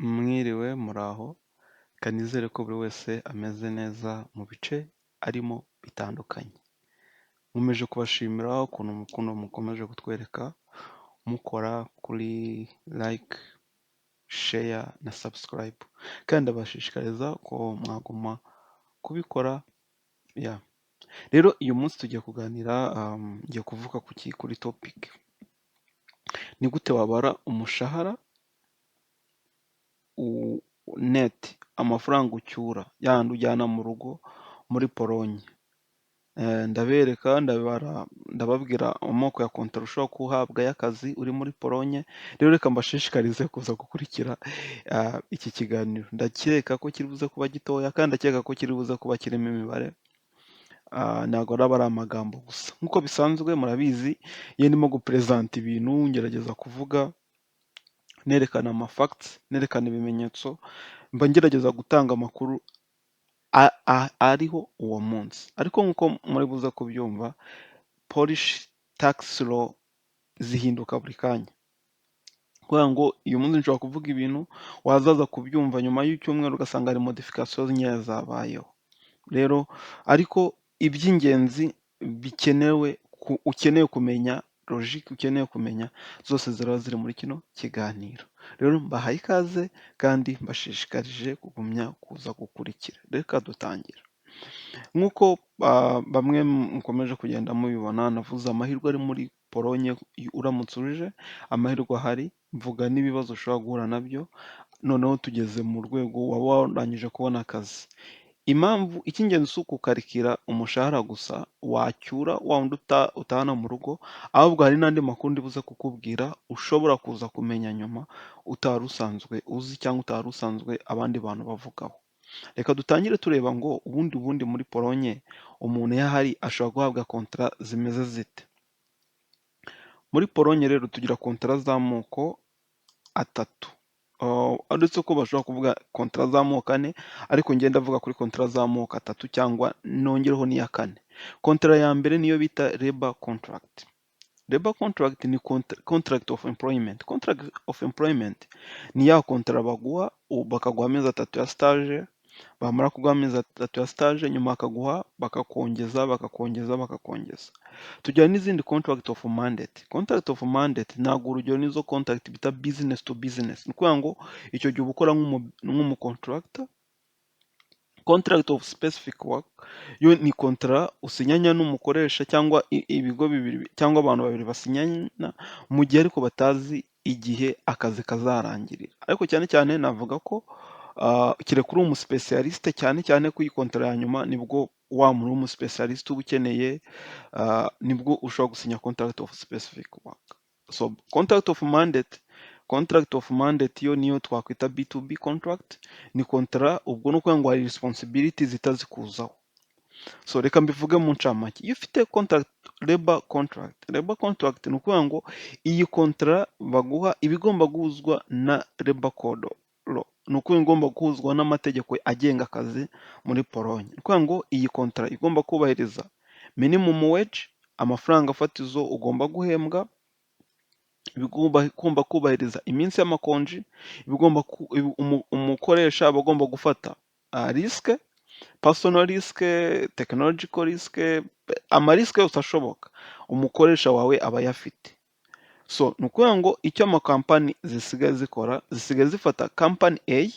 Mwiriwe muraho, kanizere ko buri wese ameze neza mu bice arimo bitandukanye. Nkomeje kubashimira ukuntu mukomeje kutwereka mukora kuri like, share na subscribe, kandi ndabashishikariza ko mwaguma kubikora. Rero uyu munsi tugiye kuganira, ngiye kuvuga kuri topic ni gute wabara umushahara net, amafaranga ucyura yandi ujyana mu rugo muri Polonye. Ndababwira amoko ya kontara ushobora guhabwa y'akazi uri muri Polonye. Rero reka mbashishikarize kuza gukurikira iki kiganiro. Ndakeka ko kiri buze kuba gitoya, kandi ndakeka ko kiri buze kuba kirimo imibare, ntabwo araba ari amagambo gusa. Nk'uko bisanzwe murabizi, iyo ndimo gupresenta ibintu ngerageza kuvuga nerekana amafacts, nerekana ibimenyetso, mba ngerageza gutanga amakuru ariho uwo munsi. Ariko nk'uko muri buze kubyumva, Polish tax law zihinduka buri kanya. Kugira ngo uyu munsi nshobora kuvuga ibintu, wazaza kubyumva nyuma y'icyumweru ugasanga hari modification nkeya zabayeho. Rero ariko iby'ingenzi ukeneye kumenya, logique ukeneye kumenya, zose ziraba ziri muri kino kiganiro. Rero mbahaye ikaze kandi mbashishikarije kugumya kuza gukurikira. Reka dutangire. Nk'uko bamwe mukomeje kugenda mubibona, navuze amahirwe ari muri Polonye. Uramutse uje, amahirwe ahari, mvuga n'ibibazo ushobora guhura nabyo, noneho tugeze mu rwego waba warangije kubona akazi. Impamvu icy'ingenzi si ukukarikira umushahara gusa wacyura wa wundi utahana mu rugo, ahubwo hari n'andi makuru ndi buze kukubwira ushobora kuza kumenya nyuma utari usanzwe uzi, cyangwa utari usanzwe abandi bantu bavugaho. Reka dutangire tureba ngo ubundi muri Polonye umuntu iyo ahari ashobora guhabwa kontara zimeze zite. Muri Polonye rero tugira kontara z'amoko atatu. Uretse ko bashobora kuvuga kontara z'amoko ane, ariko ngenda avuga kuri kontara z'amoko atatu, cyangwa nongereho n'iya kane. Kontara ya mbere niyo bita labor contract. Labor contract ni contract of employment. Contract of employment ni ya kontara baguha, bakaguha amezi atatu ya stage, bamara kuguha amezi atatu ya stage, nyuma bakakongeza. Tugira n'izindi contract of mandate. Contract of mandate ntabwo urugero nizo contract bita business to business. Ni ukuvuga ngo icyo gihe uba ukora nk'umucontractor. Contract of specific work yo ni kontara usinyanya n'umukoresha, cyangwa ibigo bibiri cyangwa abantu babiri basinyana, mu gihe ariko batazi igihe akazi kazarangirira. Ariko cyane cyane navuga ko kereka uri umuspecialiste, cyane ku iyi kontara ya nyuma nibwo wa muntu w'umuspecialiste uba ukeneye, nibwo ushobora gusinya contract of specific work. So contract of mandate yo niyo twakwita B2B contract. Ni kontara, ubwo ni ukuvuga ngo hari responsibility zitazikuzaho. So reka mbivuge mu ncamake. Iyo ufite labor contract ni ukuvuga ngo iyi kontara baguha iba igomba guhuzwa na labor code law. Ni ukuvuga igomba guhuzwa n'amategeko agenga akazi muri Polonye. Ni ukuvuga ngo iyi kontara igomba kubahiriza minimum wage, amafaranga fatizo ugomba guhembwa, bigomba kubahiriza iminsi y'amakonji, umukoresha aba agomba gufata risk, personal risk, technological risk, amariske yose ashoboka umukoresha wawe aba ayafite. So ni ukuvuga ngo icyo amakampani zisigaye zikora, zisigaye zifata company A,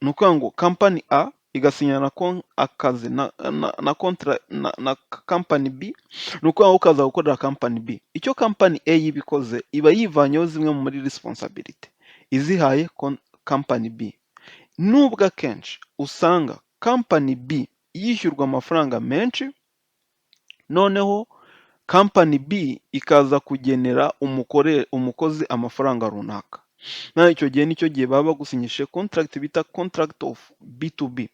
ni ukuvuga ngo company A igasinyana akazi na kontra na company B, ni ukuvuga ngo ukaza gukorera company B. Icyo company A yibikoze iba yivanyeho zimwe muri responsibility izihaye company B. Nubwo akenshi usanga company B yishyurwa amafaranga menshi, noneho company B ikaza kugenera umukozi amafaranga runaka. Na icyo gihe nicyo gihe baba bagusinyishije contract bita contract of B2B.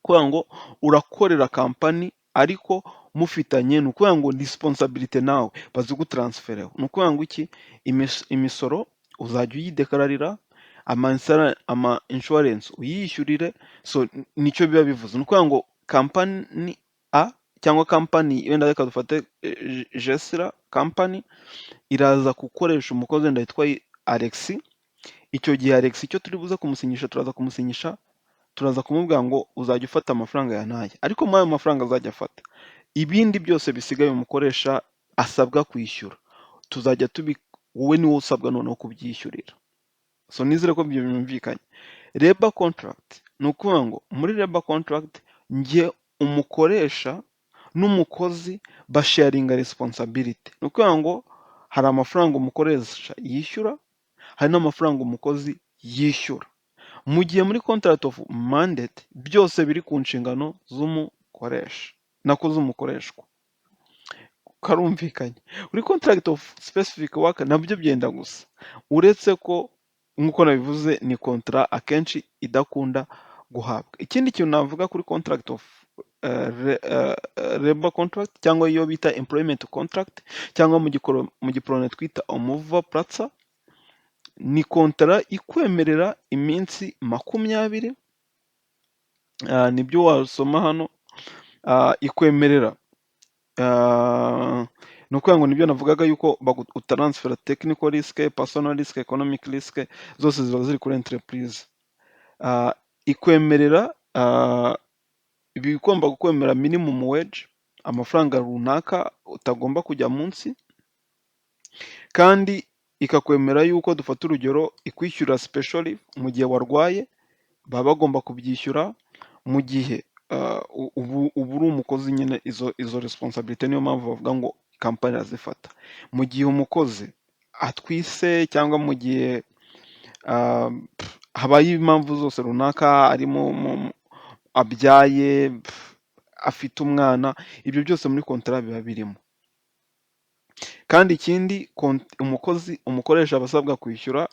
Kuvuga ngo urakorera company ariko mufitanye, ni ukuvuga ngo responsibility nawe bazigutransfereho. Ni ukuvuga ngo iki, imisoro uzajya uyidekararira, ama insurance uyishyurire. So nicyo biba bivuze. Ni ukuvuga ngo company A cyangwa company wenda reka dufate Jesra company iraza gukoresha umukozi wenda yitwa Alex, icyo gihe Alex icyo turi buze kumusinyisha turaza kumubwira ngo uzajya ufata amafaranga ya n'aya, ariko muri ayo mafaranga azajya afata ibindi byose bisigaye umukoresha asabwa kwishyura tuzajya wowe niwe usabwa noneho kubyishyurira. So nizere ko ibyo byumvikanye. Labor contract ni ukuvuga ngo muri labor contract njye umukoresha n'umukozi basharinga responsibility, ni ukuvuga ngo hari amafaranga umukoresha yishyura, hari n'amafaranga umukozi yishyura. Mu gihe muri contract of mandate byose biri ku nshingano z'umukoresha nako z'umukoreshwa, karumvikanye. Muri contract of specific work nabyo byenda gusa, uretse ko nk'uko nabivuze ni kontra akenshi idakunda guhabwa. Ikindi kintu navuga kuri contract of labor contract cyangwa iyo bita employment contract cyangwa mu giporone twita umuva platsa, ni kontara ikwemerera iminsi 20, nibyo wasoma hano, ikwemerera ni ukuvuga ngo nibyo navugaga yuko utaransfera technical risk, personal risk, economic risk zose ziba ziri kuri entreprise. Ikwemerera bigomba kukwemera minimum wage, amafaranga runaka utagomba kujya munsi, kandi ikakwemera yuko dufata urugero ikwishyura specially mu gihe warwaye baba bagomba kubyishyura, mu gihe ubu uri umukozi nyine izo responsibility niyo mpamvu bavuga ngo kampani irazifata. Mu gihe umukozi atwise cyangwa mu gihe habaye impamvu zose runaka, arimo abyaye, afite umwana, ibyo byose muri kontara biba birimo. Kandi ikindi umukoresha aba asabwa kwishyura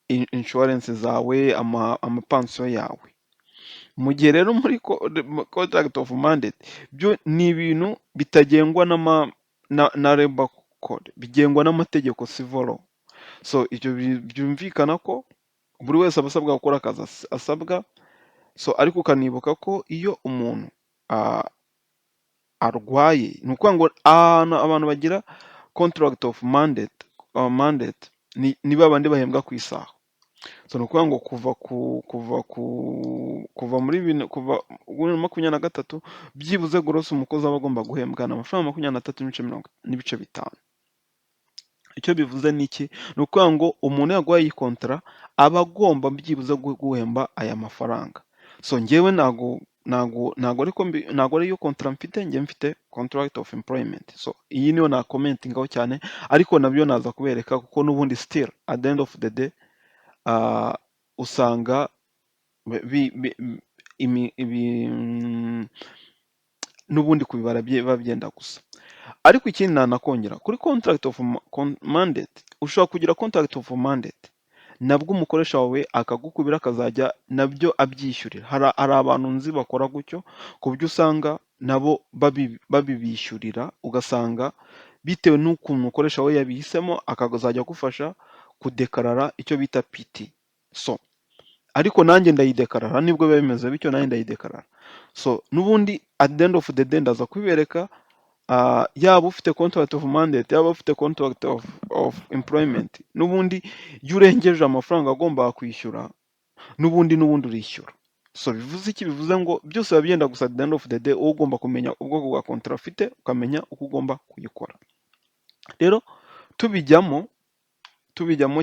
insurance zawe, amapansiyo yawe. Mu gihe rero muri contract of mandate byo ni ibintu bitagengwa na labor code, bigengwa n'amategeko civil law. So ibyo byumvikana ko buri wese aba asabwa gukora akazi asabwa. So ariko ukanibuka ko iyo umuntu arwaye, ni ukuvuga ngo abantu bagira contract of mandate ni babandi bahembwa ku isaha. So ni ukuvuga ngo kuva muri 2023 byibuze gross umukozi aba agomba guhembwa amafaranga 23.5. Icyo bivuze ni iki? Ni ukuvuga ngo umuntu yaguhaye iyi kontara aba agomba byibuze guhemba aya mafaranga. So njyewe ntago ari yo kontara mfite, njye mfite contract of employment. So iyi niyo na commentingaho cyane, ariko nabyo naza kubereka kuko n'ubundi still at the end of the day usanga n'ubundi kubibara biba byenda gusa. Ariko ikindi nanakongera kuri contract of mandate, ushobora kugira contract of mandate nabwo umukoresha wawe akagukubira akazajya nabyo abyishyurira. Hari abantu nzi bakora gutyo ku buryo usanga nabo babibishyurira, ugasanga bitewe n'ukuntu umukoresha we yabihisemo akazajya agufasha kudekarara icyo bita PT. So ariko nanjye ndayidekarara, nibwo biba bimeze bityo, nanjye ndayidekarara. So n'ubundi at the end of the day ndaza kubibereka, yaba ufite contract of mandate yaba ufite contract of employment, n'ubundi iyo urengeje amafaranga agomba kwishyura n'ubundi urishyura. So bivuze iki? Bivuze ngo byose biba byenda gusa at the end of the day, wowe ugomba kumenya ubwoko bwa contract ufite, ukamenya uko ugomba kuyikora. Rero tubijyamo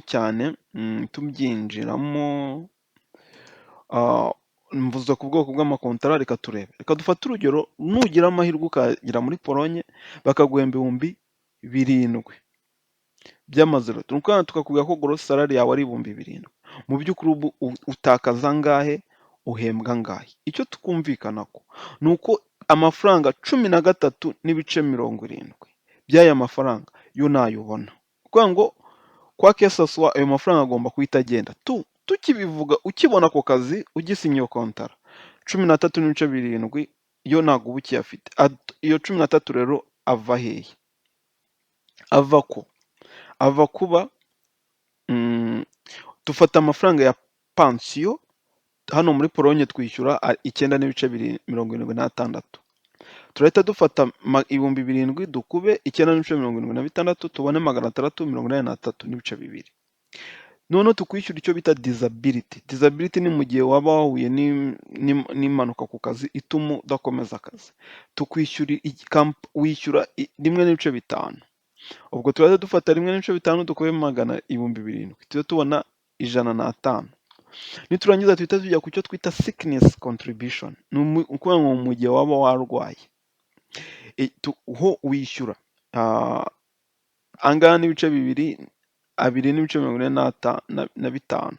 cyane, tubyinjiramo, mvuze ku bwoko bw'amakontara. Reka turebe, reka dufate urugero, nugira amahirwe ukagera muri Polonye bakaguhemba 7,000 by'amazero, tukakubwira ko gross salary yawe ari 7,000. Mu by'ukuri utakaza angahe? Uhembwa angahe? Icyo tukumvikana ko ni uko amafaranga 13.70 by'aya mafaranga yo nayubona, kugira ngo kwa kesaswa ayo mafaranga agomba kuhita agenda tukibivuga. Ukibona ako kazi ugisinya iyo kontara 13.70 yo ntabwo uba ukiyafite. Iyo 13 rero ava hehe? Ava kuba dufata amafaranga ya pansiyo. Hano muri Polonye twishyura 9.76. Turahita dufata 7,000 dukube 9.76 tubone 683.2. noneho tukwishyura icyo bita disability. Disability ni mu gihe waba wahuye n'impanuka ku kazi ituma udakomeza akazi, wishyura 1,5. Ubwo turaza dufata 1,5 dukube ibihumbi 7,000, tujye tubona 105. Niturangiza tuhita tujya ku cyo twita sickness contribution, ni ukuvuga ngo mu gihe waba warwaye ho wishyura angana n'ibice 2,245,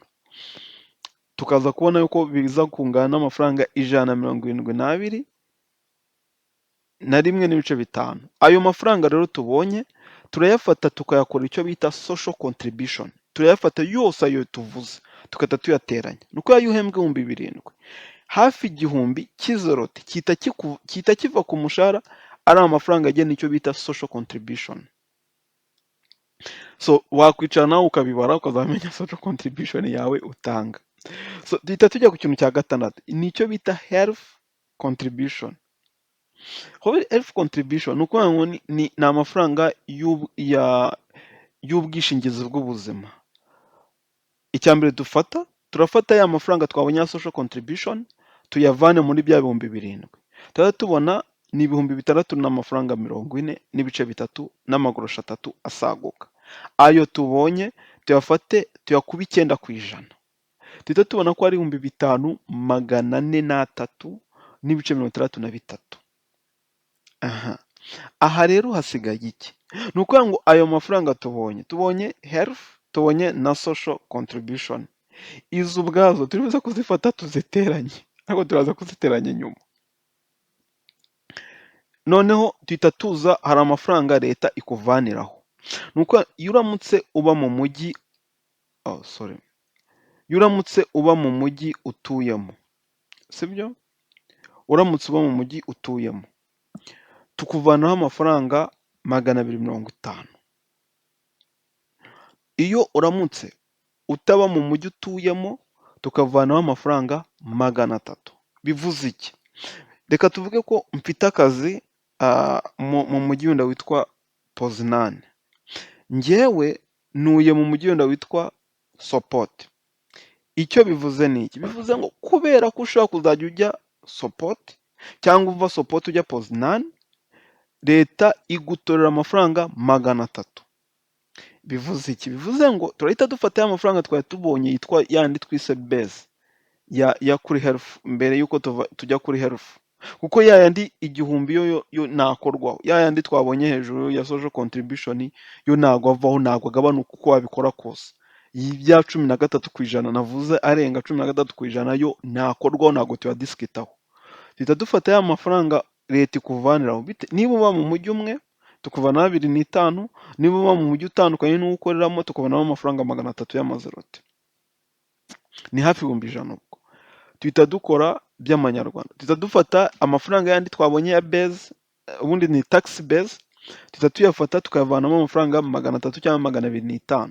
tukaza kubona yuko biza kungana n'amafaranga 172.5. Ayo mafaranga rero tubonye turayafata tukayakora icyo bita social contribution, turayafata yose ayo tuvuze tukahita tuyateranya. Ni uko iyo uhembwe 7,000, hafi 1,000 cy'izorote kita kiva ku mushahara ari amafaranga agena icyo bita social contribution. So wakwicara nawe ukabibara ukazamenya social contribution yawe utanga. So duhita tujya ku kintu cya 6, nicyo bita health contribution. Health contribution ni ukuvuga ngo ni amafaranga y'ubwishingizi bw'ubuzima. Icya mbere turafata ya mafaranga twabonye ya social contribution tuyavane muri bya 7,000, tuba tubona ni 6,000 n'amafaranga 40 n'amaguru 3 asaguka. Ayo tubonye tuyafate tuyakuba 9%, tuhita tubona ko ari 5,403.63. Aha rero hasigaye iki? Ni ukuvuga ngo ayo mafaranga tubonye health, tubonye na social contribution, izo ubwazo turi buze kuzifata tuziteranye, ariko turaza kuziteranya nyuma. Noneho tuhita tuza hari amafaranga leta ikuvaniraho. Nuko iyo uramutse uba mu mujyi utuyemo, sibyo? Uramutse uba mu mujyi utuyemo, tukuvanaho amafaranga 250. Iyo uramutse utaba mu mujyi utuyemo, tukavanaho amafaranga 300. Bivuze iki? Reka tuvuge ko mfite akazi mu mujyi wenda witwa Poznane, njyewe nuye mu mujyi wenda witwa Sopot. Icyo bivuze ni iki? Bivuze ngo kubera ko ushobora kuzajya ujya Sopot cyangwa uva Sopot ujya Poznane, leta igutorera amafaranga 300. Bivuze iki? Bivuze ngo turahita dufata ya mafaranga twari tubonye yitwa yandi twise base ya kuri health mbere yuko tujya kuri health, kuko yandi 1,000 yo nakorwaho, yandi twabonye hejuru ya social contribution yo ntago avaho, ntago agabanuka uko wabikora kose. Ibya 13% navuze arenga 13% yo nakorwaho, ntago tuyadiskitaho. Tuhita dufata ya mafaranga leta ikuvaniraho. Niba uba mu mujyi umwe tukuvanaho 2,500, niba uba mu mujyi utandukanye n'uwo ukoreramo tukuvanaho amafaranga 300 y'amazerote, ni hafi 1,100. ubwo tuhita dukora by'amanyarwanda, tuhita dufata amafaranga yandi twabonye ya base, ubundi ni tax base, tuhita tuyafata tukayavanamo amafaranga 300 cyangwa 250,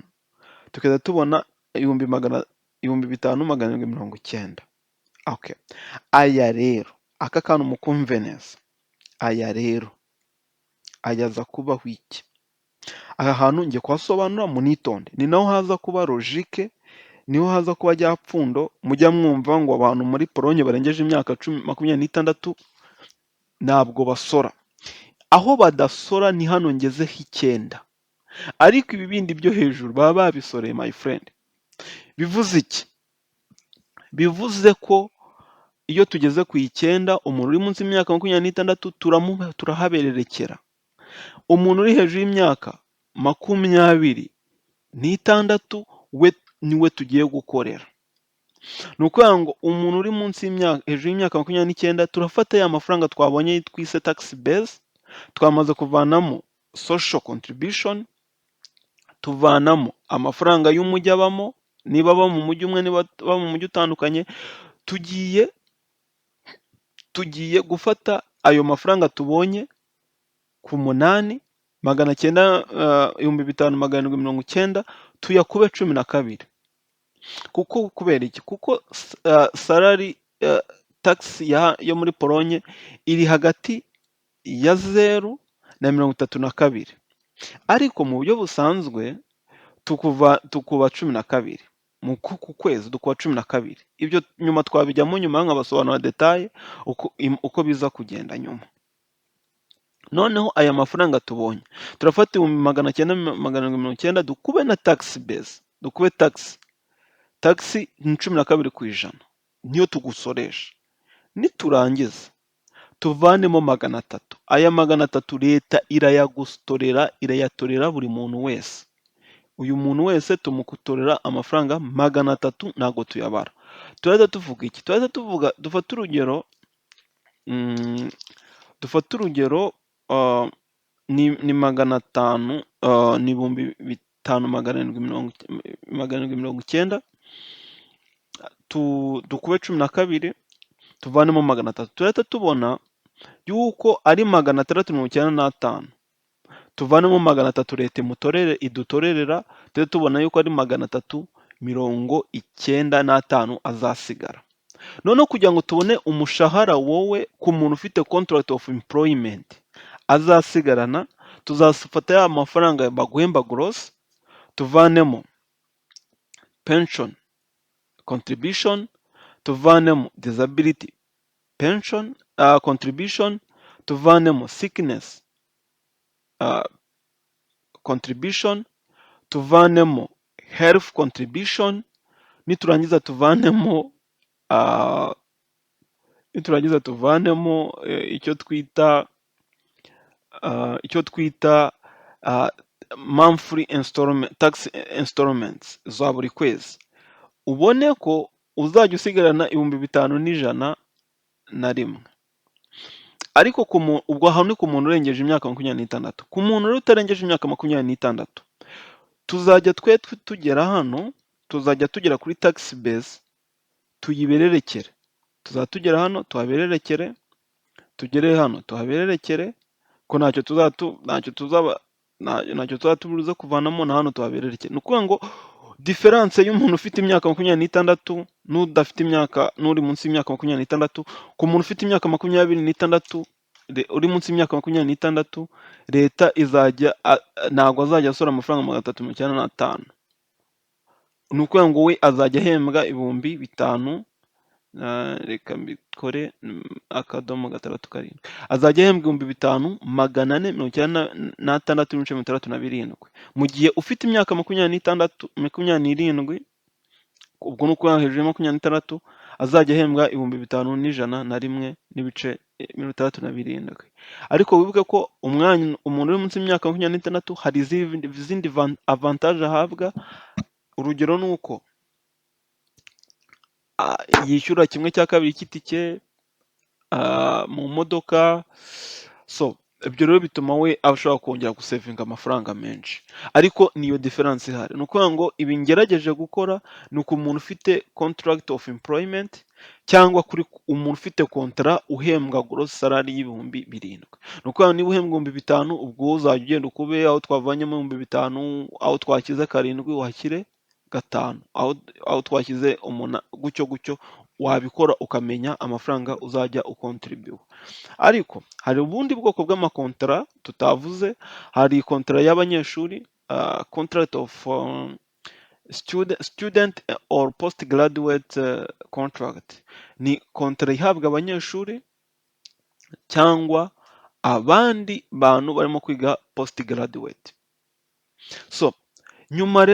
tukahita tubona 5,790. Okay. Aya rero aka kantu mukumve neza, aya rero ayaza kubaho iki? Aha hantu ngiye kuhasobanura munitonde, ni naho haza kuba logique, niho haza kuba rya pfundo mujya mwumva ngo abantu muri Polonye barengeje imyaka 26 ntabwo basora. Aho badasora ni hano ngezeho 9, ariko ibi bindi byo hejuru baba babisoreye my friend. Bivuze iki? Bivuze ko iyo tugeze ku 9, umuntu uri munsi y'imyaka 26 turahabererekera. Umuntu uri hejuru y'imyaka 26 we niwe tugiye gukorera. Ni ukuvuga ngo umuntu uri munsi y'imyaka hejuru y'imyaka 29 turafata ya mafaranga twabonye twise tax base, twamaze kuvanamo social contribution, tuvanamo amafaranga y'umujyi abamo, niba aba mu mujyi umwe niba aba mu mujyi utandukanye, tugiye gufata ayo mafaranga tubonye ku 5,790 tuyakube 12. Kuko kubera iki? Kuko salary tax yo muri Polonye iri hagati ya 0 na 32. Ariko mu buryo busanzwe tukuba 12 ku kwezi dukuba 12. Ibyo nyuma twabijyamo nyuma nkabasobanura detaye uko biza kugenda nyuma. Noneho aya mafaranga tubonye turafata 990 dukube na tax base, dukube tax ni 12%, niyo tugusoresha. Niturangiza tuvanemo 300. Aya 300 leta irayatorera buri muntu wese. Uyu muntu wese tumukutorera amafaranga 300, ntago tuyabara. Turahita tuvuga iki? Turahita tuvuga dufata urugero, ni 500, ni 5,790, dukube 12 tuvanemo 300, turahita tubona yuko ari 695. Tuvanemo 300 leta idutorerera, tujye tubona yuko ari 395 azasigara. Noneho kugira ngo tubone umushahara wowe ku muntu ufite contract of employment azasigarana, tuzafata ya mafaranga baguhemba gross, tuvanemo pension contribution, tuvanemo disability pension contribution, tuvanemo sickness contribution, tuvanemo health contribution, niturangiza tuvanemo icyo twita monthly installment, tax installments za buri kwezi. Ubone ko uzajya usigarana 5,101. Ariko ubwo aho ni ku muntu urengeje imyaka 26. Ku muntu rero utarengeje imyaka 26, tuzajya tugera hano, tuzajya tugera kuri tax base tuyibererekere. Tuzatugera hano tuhabererekere, tugere hano tuhabererekere, ko ntacyo tuzatubuza kuvanamo na hano tuhabererekere. Ni ukuvuga ngo diferanse y'umuntu ufite imyaka 26 n'udafite imyaka, n'uri munsi y'imyaka 26, ku muntu ufite imyaka 26 uri munsi y'imyaka 26, leta ntabwo azajya asora amafaranga 395. Ni ukuvuga ngo we azajya ahembwa 5,000, reka mbikore akadomo 6, azajya ahembwa 5,496,67. Mu gihe ufite imyaka 27, ubwo ni ukuvuga hejuru ya 26, azajya ahembwa 5,101,67. Ariko wibuke ko umuntu uri munsi y'imyaka 26 hari izindi avantage ahabwa. Urugero ni uko yishyura 1/2 cy'itike mu modoka. So ibyo rero bituma we ashobora kongera gusevinga amafaranga menshi, ariko niyo difference ihari. Ni ukuvuga ngo ibi ngerageje gukora ni ku muntu ufite contract of employment, cyangwa kuri umuntu ufite kontra uhembwa gross salary y'7,000. Ni ukuvuga niba uhembwa 5,000, ubwo uzajya ugenda ukube aho twavanyemo 5,000, aho twakize 7 uhashyire 5, aho twashyize umuntu gutyo wabikora ukamenya amafaranga uzajya ukontribute. Ariko hari ubundi bwoko bw'amakontara tutavuze. Hari kontara y'abanyeshuri, contract of student or postgraduate contract. Ni kontara ihabwa abanyeshuri cyangwa abandi bantu barimo kwiga postgraduate. So nyuma